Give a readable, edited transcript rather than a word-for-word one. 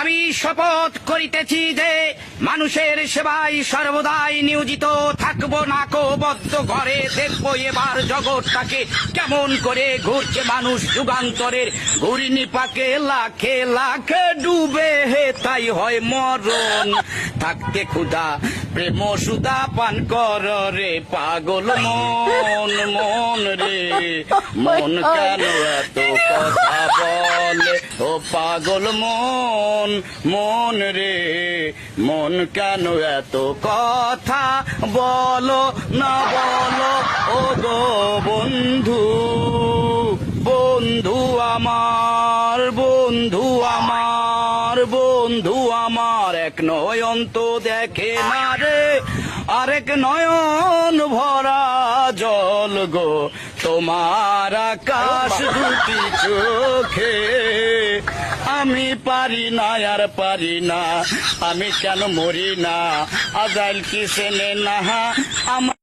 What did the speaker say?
আমি শপথ করিতেছি যে মানুষের সেবায় সর্বদাই নিয়োজিত থাকবো। নাকবদ্ধ ঘরে দেখবো এবার জগৎটাকে কেমন করে ঘুরছে মানুষ যুগান্তরের ঘূর্ণিপাকে লাখে লাখে ডুবে হে তাই হয় মরণ। থাকতে ক্ষুধা প্রেম সুধা পান কর রে পাগল মন। মন রে মন কেন এত কথা বলে ও পাগল মন। মন রে মন কেন এত কথা বলো না বলো ও গো বন্ধু। বন্ধু আমার বন্ধু আমার বন্ধু আমার এক নয়ন তো দেখে না রে আরেক নয়ন ভরা জল গো তোমার আকাশ দুটি চোখে। আমি পারি না আর পারি না আমি কেন মরি না আজাইল কি চেনে না আমার।